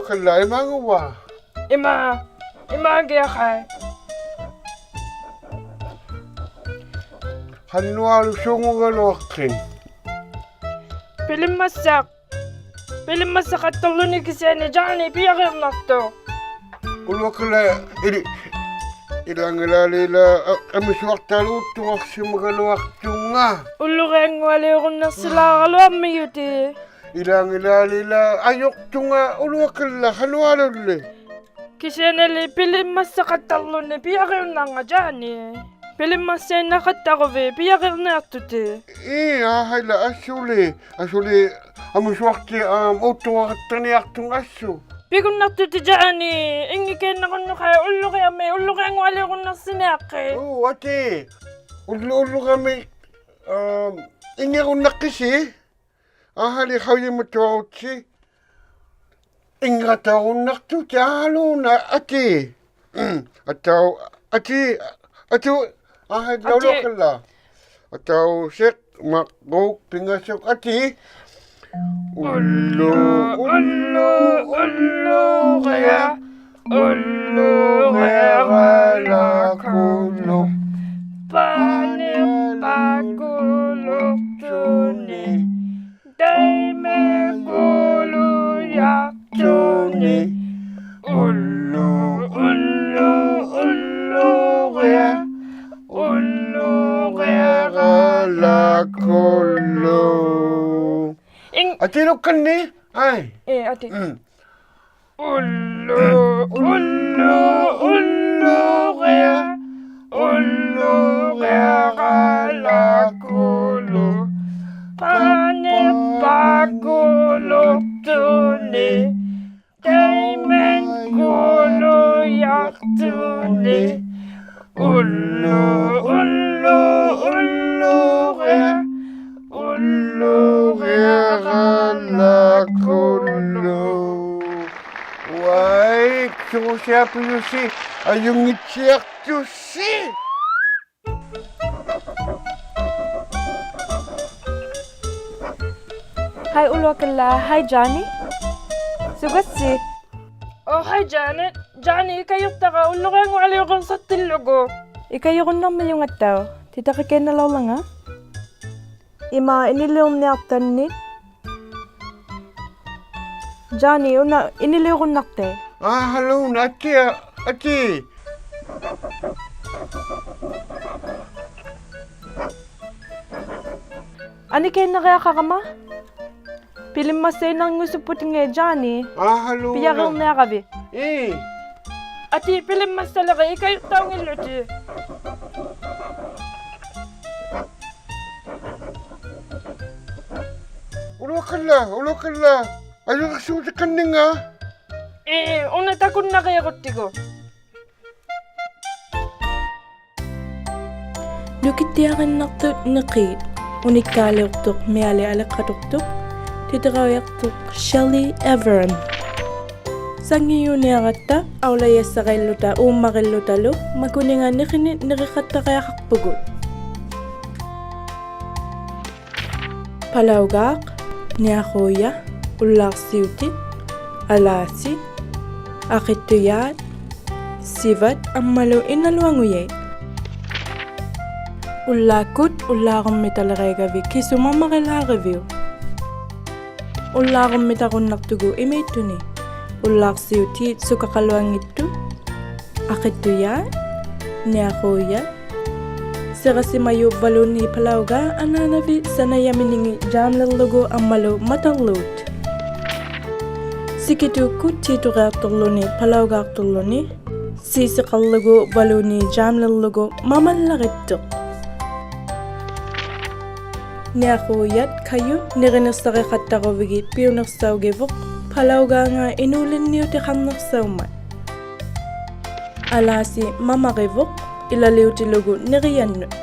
kala imanguwa. Ima gaya kay. Hanwalu sungu galwakin. Pilim masak at talo ni kisene Johnny piyakir nakto. Ulwa kala ilang ilalila amiswaktalu tuwak si magalwak tunga. Ulureng wali akong nasila kalwa mayuti. Ilang ilalila ayok tunga ulwa kala hanwalu le. Kisene li pilim masak at talo ni piyakir na nga Johnny. Pilim masak na katakovi piyakir nakto te. Hayla asuli amiswakti utuwak taniak tunga asu. Bigun nakto te Johnny. Ingi kayo na kuno kaya ulureng wali akong nasinake. Ate. Ulu kami ingi akong nakisi. Ahali kawin mo tuwak Ingataw nakto talo na ati. Ati ahad lolo kala. Ataw sik makok pingasok ati. Ulo kaya kulo. Pagulok tuni. Day me guluyak tuni. Ulo kaya Kala kulo. Ati lukan ni? Ay. ati. Ulo kaya kala kulo. Pagulok tuni. Day me guluyak tuni. Ulo kaya Kala kulo. Why? Kung siya si ayong itiyak si. Hi Ulwakala, hi Johnny. Sugatsi. Oh, hi Janet. Johnny, kayo taka. Ulo kayong wali akong sa tilogo. Ikayo ko nang malyungat daw. Tita ka kayo nalaw lang ha? Ima, iniliw niya aktan ni. Johnny, iniliw ko nakte. Hello, ati. Ani kayo na kaya kakama? Pilim masay nang ngusuputin nga Johnny. Hello. Piyakil niya kabi. Ati, pilim mas talaga. Ikayo taong iluti. Ulo kala. Ayong kasulit ka nga. Una takon na kaya kutigo. Lukitiyakan nakto nakit. Unikaliuktok miyali alakatuktok. Titakawiaktok Shelly Everon. Sangi yun niya kata, awlaya sa kailuta makilutalo, maguningan nikikata kaya kakpugot. Palawgak, niya kuya, ulak siuti, alasi, akituyat, sivat, ang malo inaluanguyay. Ulakot, ulakong mitalakay gabi, kisuma makilakavyo. Ulakong mitakon naktugo, imito ni. Ulak siuti, sukakalwang ito, akituyat, niya kuya, saka si mayo balo ni palawga, ananavi, sanaya miningi jam lalugo ang malo matalot. Sikitu tito kaktolo ni palawga kaktolo ni, sisikalugo balo ni jam lalugo mamalakito. Niya kuyat kayo, nirinasake katako vigi, piyo naksawgevok, palawga nga inulin niyo ti kamnaksawman. Alasi mamakivok, ilaliw ti lugo niriyanot.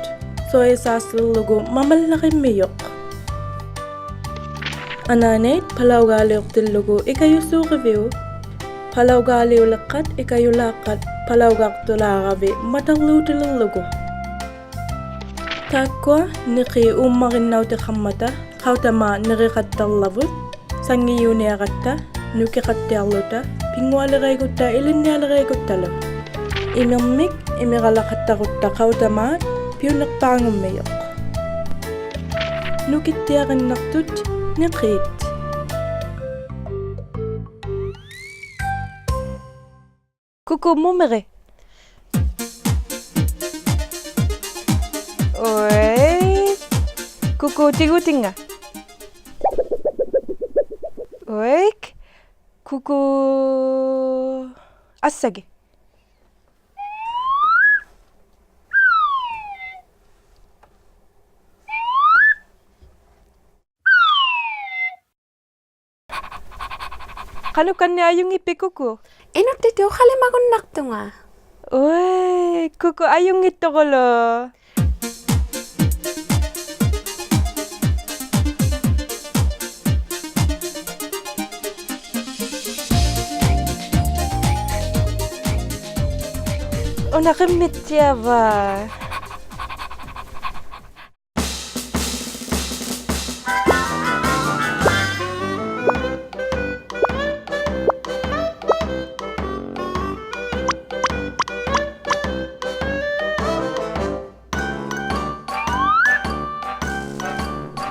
So esasal lugo mamalaki miyok. Ananit, palawgaliw ti lugo ikayo sukiviw. Palawgaliw lakat, ikayo lakat, palawgak tulakavi, matagluw ti lugo. Takwa, niki umakinaw ti kamata, kautama nirikatalabot, sangiyo niya kata, Nukikattiarluta pingualereigutta ilinnialereiguttalo. Imirmik imiralaqattaqutta qautamaat piunerpaangummiyoq. Nukittiaqinnertut neqiit. Kuku mumere. Oi. Kuku tigutinga. Oik. Kuku assage. Kalau kan ayung ipi kuku. Inok dito kalimagunnak to nga. Oi, kuku ayung ito kolo. Nakimit siya ba?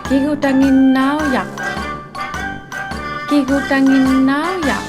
Kigutangin now yak. Kigutangin now yak.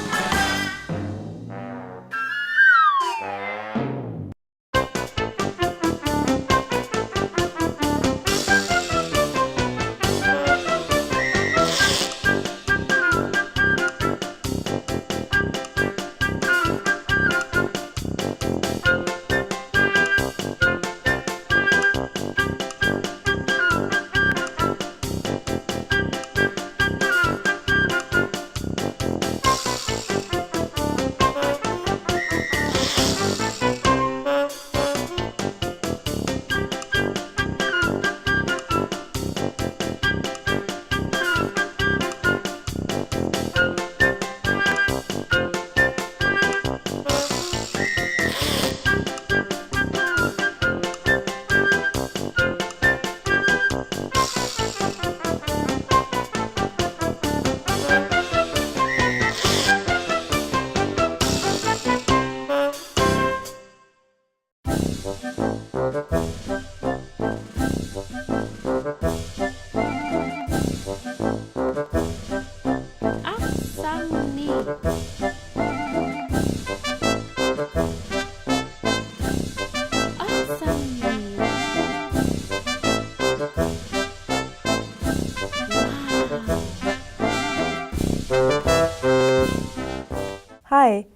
Hai,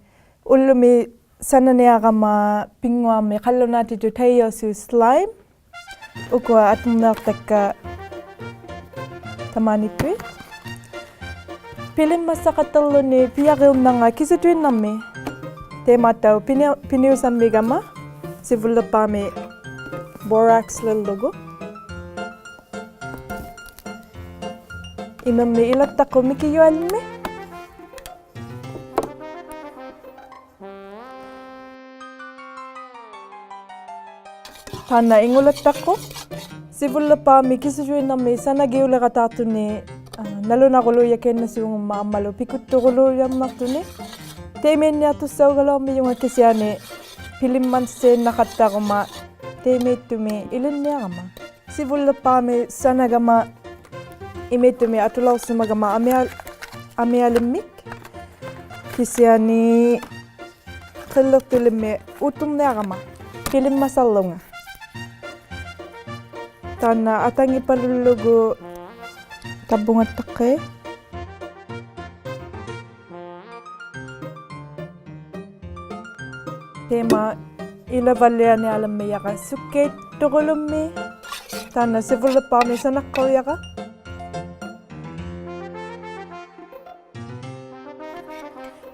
ulumi sananiaqama pinguami qallunati tutayyosu slime. Ukua atmunertakka tamanitui. Pilim masaqatalluni piyaqiunnanga kisutuinnammi. Tematau piniusammigama sivullapami borax lillugu. Imammi ilattaqu mikiyualmi. Tana ingulattaqu sivullapami kisutuinnammi sanagiuleqataartuni nalunaqulu yakennasuungumma ammalu pikuttuquluyarnartuni teimiinniartussaugalormi yunga kisiani pilimmanseennaqattaquma teimiittumi ilinniaqama sivullapami sanagama imiittumi atularsumagama amialimmik kisiani qillertulimmi utumniaqama pilimmasarlunga tana atangipalullugu tabungattaqe tema ilavalliani alammi yaqa sukkeittuqulummi tana sivullapami sanaqqauyaqa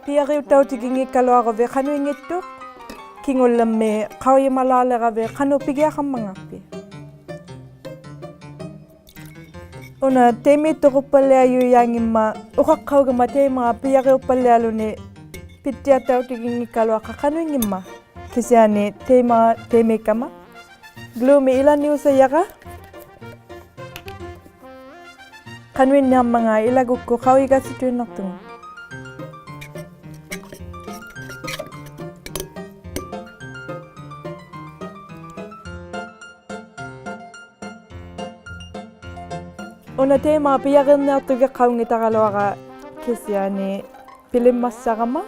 piariuttautigingi kaluaqavi qanuingittuq kingullammi qauyimalaaleqavi qanu pigiaqammangappi una teimiittoquppalliayuyaangimma uqaqqaugama teimaa piariuppallialuni pittiattautigingi kaluaqa qanuingimma kisiani teimiikkama glumi ilaniusayaqa qanuinniammanga ilagukku qauyigasituinnertunga Unate mga piyagernartuga qaungitaqaluaqa kisiani pilimmassaqama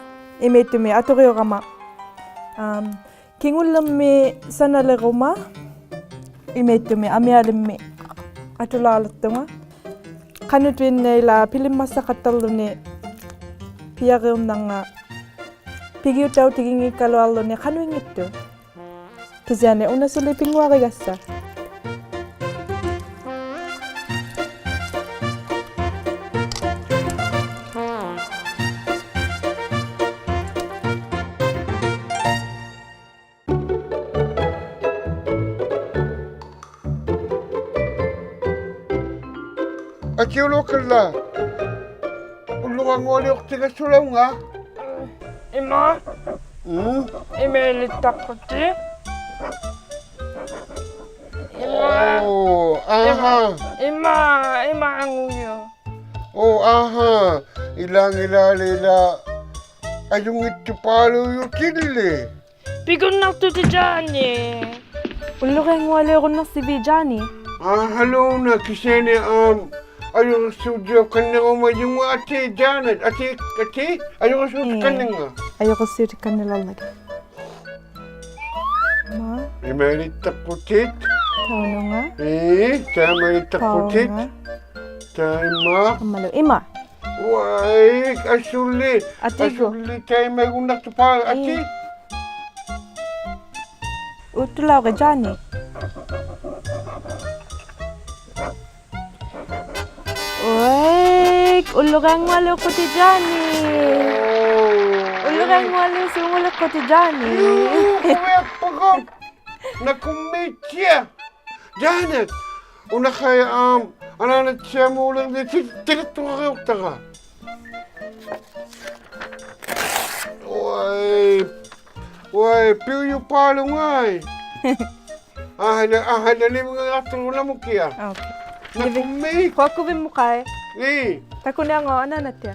imitumi atoriorama kingullermi sanaleruma imitumi amialimmi atulaalertunga qanutwinneila pilimmassaqattarluni piyagernanga pigiutau tigingikkaluarluni qanuingittu kisiani unasuli pinguarigassa Akiulokalla. Ulluqanguali uqtigasulaunga. Ima, Hmm? imeelittaquti. Ima, Oh, aha. ima anguyo. Oh, aha. Ilang ayungittu paaluyukille. Pigunnartuti jaani. ulluqengualeerunnarsivi jaani Hallo, kisene ayung studio kannega yung ate Janet. Ate, ayung studio kannega. ayoqassiutikkannilarlaki ma Imeritaqqutit. taununga Tameritaqqutit. Taima. ammalu ima Wai, asulli. Atigo. Asulli taimagunnaqtu pa ati. uttulauqa jaani Oik, ulluqengualuuquti jaani ulluqengualu sunguluqquti jaani Pagod. Nakumitya. Janet. Una kaya ananat siya mo ulang di tirito ka kayo taga. Wai, piyo palo nga eh. Ahalalim nga atulong mo kaya. okay Nakumit. Kuakuvin mo kay Eh, takunango ananatya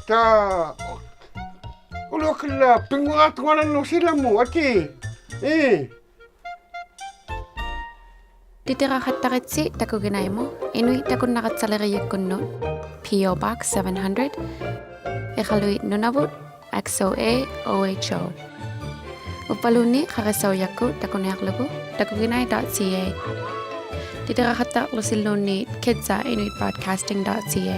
ta. Ulo kala, pinguat ko na no sila mo, ati. Eh. Titirahattaritsi takuginaimu, Inuit takunnaqatsaleriakkunnut, P.O. Box 700, Iqaluit Nunavut, XOA OHO. Upaluni qaqisawiyakku takuneaqlugu takuginai.ca. Titirahattaqlusilluunni kids@inuitbroadcasting.ca.